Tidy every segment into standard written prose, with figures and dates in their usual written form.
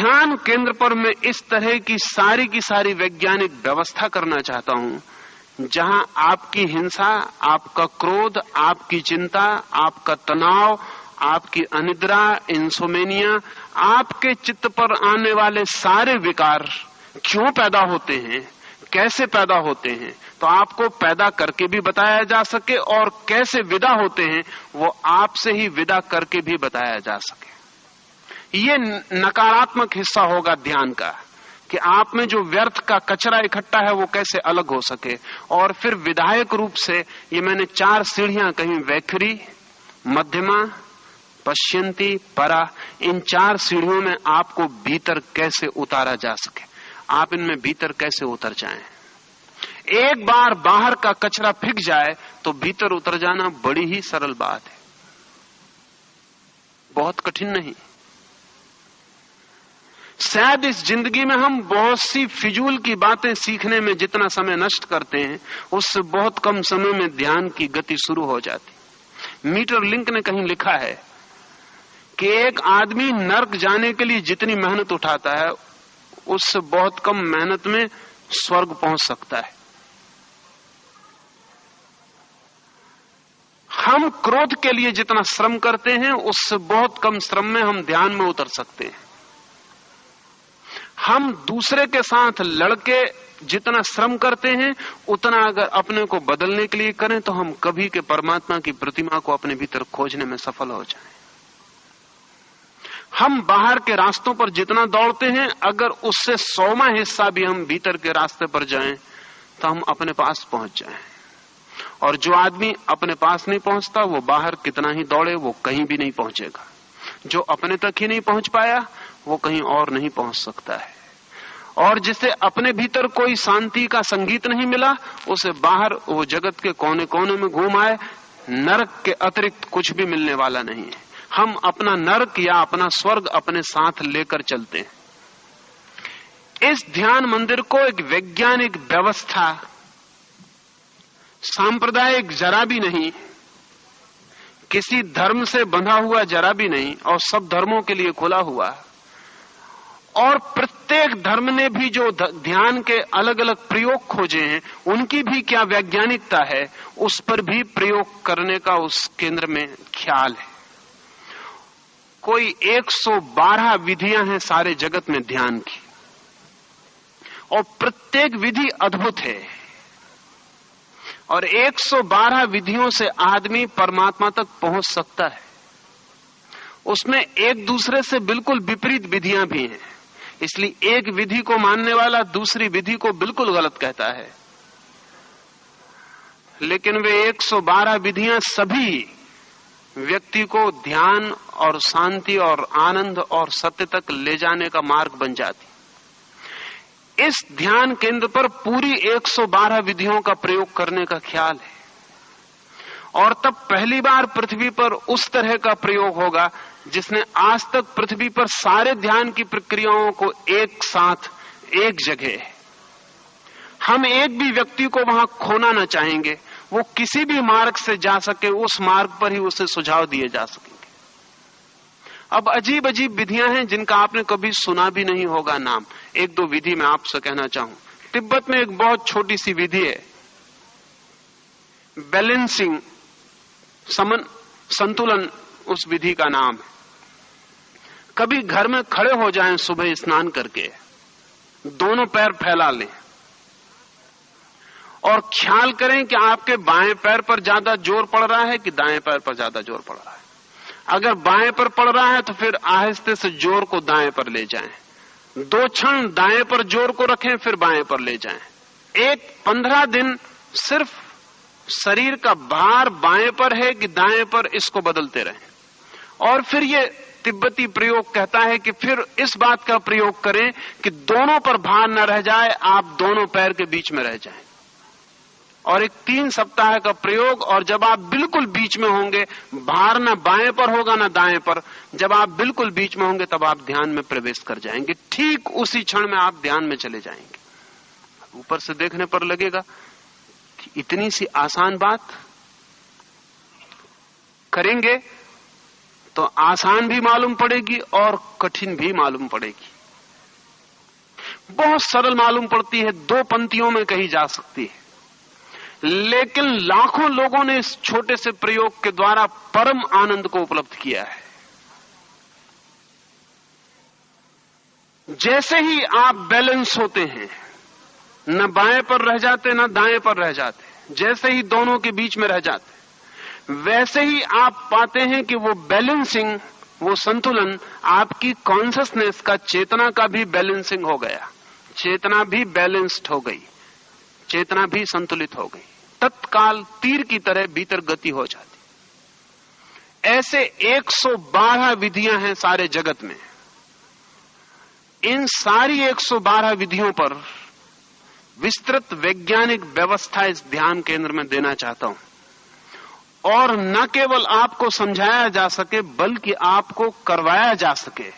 ध्यान केंद्र पर मैं इस तरह की सारी वैज्ञानिक व्यवस्था करना चाहता हूं जहां आपकी हिंसा, आपका क्रोध, आपकी चिंता, आपका तनाव, आपकी अनिद्रा, इंसोमेनिया, आपके चित्त पर आने वाले सारे विकार क्यों पैदा होते हैं, कैसे पैदा होते हैं, तो आपको पैदा करके भी बताया जा सके और कैसे विदा होते हैं वो आपसे ही विदा करके भी बताया जा सके। ये नकारात्मक हिस्सा होगा ध्यान का कि आप में जो व्यर्थ का कचरा इकट्ठा है वो कैसे अलग हो सके। और फिर विधायक रूप से ये मैंने 4 सीढ़ियां कहीं, वैखरी, मध्यमा, पश्यंती, परा, इन 4 सीढ़ियों में आपको भीतर कैसे उतारा जा सके, आप इनमें भीतर कैसे उतर जाएं। एक बार बाहर का कचरा फेंक जाए तो भीतर उतर जाना बड़ी ही सरल बात है, बहुत कठिन नहीं। शायद इस जिंदगी में हम बहुत सी फिजूल की बातें सीखने में जितना समय नष्ट करते हैं उससे बहुत कम समय में ध्यान की गति शुरू हो जाती। मीटर लिंक ने कहीं लिखा है कि एक आदमी नर्क जाने के लिए जितनी मेहनत उठाता है उससे बहुत कम मेहनत में स्वर्ग पहुंच सकता है। हम क्रोध के लिए जितना श्रम करते हैं उससे बहुत कम श्रम में हम ध्यान में उतर सकते हैं। हम दूसरे के साथ लड़के जितना श्रम करते हैं उतना अगर अपने को बदलने के लिए करें तो हम कभी के परमात्मा की प्रतिमा को अपने भीतर खोजने में सफल हो जाएं। हम बाहर के रास्तों पर जितना दौड़ते हैं अगर उससे 100वां हिस्सा भी हम भीतर के रास्ते पर जाएं तो हम अपने पास पहुंच जाएं। और जो आदमी अपने पास नहीं पहुंचता वो बाहर कितना ही दौड़े वो कहीं भी नहीं पहुंचेगा। जो अपने तक ही नहीं पहुंच पाया वो कहीं और नहीं पहुंच सकता है। और जिसे अपने भीतर कोई शांति का संगीत नहीं मिला उसे बाहर वो जगत के कोने कोने में घूम आए, नरक के अतिरिक्त कुछ भी मिलने वाला नहीं है। हम अपना नरक या अपना स्वर्ग अपने साथ लेकर चलते हैं। इस ध्यान मंदिर को एक वैज्ञानिक व्यवस्था, सांप्रदायिक जरा भी नहीं, किसी धर्म से बंधा हुआ जरा भी नहीं, और सब धर्मों के लिए खुला हुआ। और प्रत्येक धर्म ने भी जो ध्यान के अलग अलग प्रयोग खोजे हैं उनकी भी क्या वैज्ञानिकता है उस पर भी प्रयोग करने का उस केंद्र में ख्याल है। कोई 112 विधियां हैं सारे जगत में ध्यान की, और प्रत्येक विधि अद्भुत है। और 112 विधियों से आदमी परमात्मा तक पहुंच सकता है। उसमें एक दूसरे से बिल्कुल विपरीत विधियां भी हैं, इसलिए एक विधि को मानने वाला दूसरी विधि को बिल्कुल गलत कहता है। लेकिन वे 112 विधियां सभी व्यक्ति को ध्यान और शांति और आनंद और सत्य तक ले जाने का मार्ग बन जाती। इस ध्यान केंद्र पर पूरी 112 विधियों का प्रयोग करने का ख्याल है। और तब पहली बार पृथ्वी पर उस तरह का प्रयोग होगा जिसने आज तक पृथ्वी पर सारे ध्यान की प्रक्रियाओं को एक साथ एक जगह, हम एक भी व्यक्ति को वहां खोना न चाहेंगे। वो किसी भी मार्ग से जा सके उस मार्ग पर ही उसे सुझाव दिए जा सकेंगे। अब अजीब अजीब विधियां हैं जिनका आपने कभी सुना भी नहीं होगा नाम। 1-2 विधि मैं आपसे कहना चाहूं। तिब्बत में एक बहुत छोटी सी विधि है, बैलेंसिंग, संतुलन उस विधि का नाम है। कभी घर में खड़े हो जाएं सुबह स्नान करके, दोनों पैर फैला लें और ख्याल करें कि आपके बाएं पैर पर ज्यादा जोर पड़ रहा है कि दाएं पैर पर ज्यादा जोर पड़ रहा है। अगर बाएं पर पड़ रहा है तो फिर आहिस्ते से जोर को दाएं पर ले जाएं। 2 क्षण दाएं पर जोर को रखें, फिर बाएं पर ले जाएं। 15 दिन सिर्फ शरीर का भार बाएं पर है कि दाएं पर, इसको बदलते रहें। और फिर ये तिब्बती प्रयोग कहता है कि फिर इस बात का प्रयोग करें कि दोनों पर भार न रह जाए, आप दोनों पैर के बीच में रह जाएं। और एक 3 सप्ताह का प्रयोग, और जब आप बिल्कुल बीच में होंगे, भार न बाएं पर होगा न दाएं पर, जब आप बिल्कुल बीच में होंगे तब आप ध्यान में प्रवेश कर जाएंगे। ठीक उसी क्षण में आप ध्यान में चले जाएंगे। ऊपर से देखने पर लगेगा कि इतनी सी आसान बात, करेंगे तो आसान भी मालूम पड़ेगी और कठिन भी मालूम पड़ेगी। बहुत सरल मालूम पड़ती है, 2 पंक्तियों में कही जा सकती है, लेकिन लाखों लोगों ने इस छोटे से प्रयोग के द्वारा परम आनंद को उपलब्ध किया है। जैसे ही आप बैलेंस होते हैं, न बाएं पर रह जाते न दाएं पर रह जाते, जैसे ही दोनों के बीच में रह जाते, वैसे ही आप पाते हैं कि वो बैलेंसिंग, वो संतुलन आपकी कॉन्शसनेस का, चेतना का भी बैलेंसिंग हो गया। चेतना भी बैलेंस्ड हो गई, चेतना भी संतुलित हो गई, तत्काल तीर की तरह भीतर गति हो जाती। ऐसे 112 विधियां हैं सारे जगत में। इन सारी 112 विधियों पर विस्तृत वैज्ञानिक व्यवस्था इस ध्यान केंद्र में देना चाहता हूं, और न केवल आपको समझाया जा सके बल्कि आपको करवाया जा सके।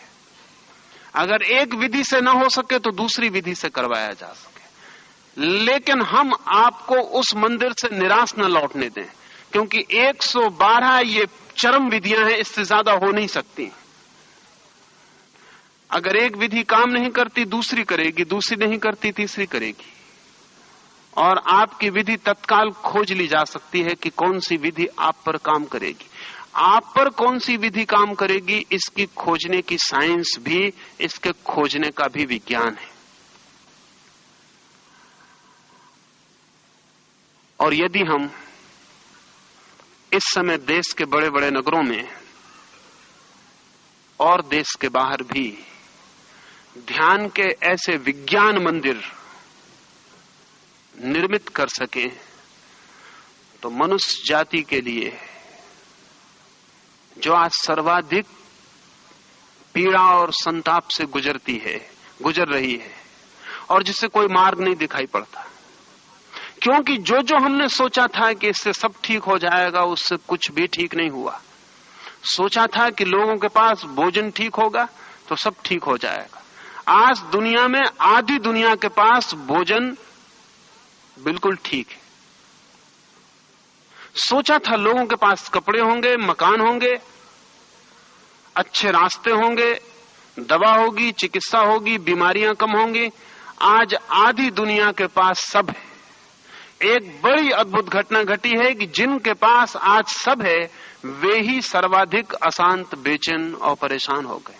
अगर एक विधि से न हो सके तो दूसरी विधि से करवाया जा सके, लेकिन हम आपको उस मंदिर से निराश न लौटने दें, क्योंकि 112 ये चरम विधियां हैं, इससे ज्यादा हो नहीं सकती। अगर एक विधि काम नहीं करती दूसरी करेगी, दूसरी नहीं करती तीसरी करेगी, और आपकी विधि तत्काल खोज ली जा सकती है कि कौन सी विधि आप पर काम करेगी। आप पर कौन सी विधि काम करेगी, इसकी खोजने की साइंस भी, इसके खोजने का भी विज्ञान है। और यदि हम इस समय देश के बड़े बड़े नगरों में और देश के बाहर भी ध्यान के ऐसे विज्ञान मंदिर निर्मित कर सके, तो मनुष्य जाति के लिए, जो आज सर्वाधिक पीड़ा और संताप से गुजर रही है, और जिसे कोई मार्ग नहीं दिखाई पड़ता, क्योंकि जो हमने सोचा था कि इससे सब ठीक हो जाएगा, उससे कुछ भी ठीक नहीं हुआ। सोचा था कि लोगों के पास भोजन ठीक होगा तो सब ठीक हो जाएगा। आज दुनिया में आधी दुनिया के पास भोजन बिल्कुल ठीक है। सोचा था लोगों के पास कपड़े होंगे, मकान होंगे, अच्छे रास्ते होंगे, दवा होगी, चिकित्सा होगी, बीमारियां कम होंगी। आज आधी दुनिया के पास सब है। एक बड़ी अद्भुत घटना घटी है कि जिनके पास आज सब है, वे ही सर्वाधिक अशांत, बेचैन और परेशान हो गए।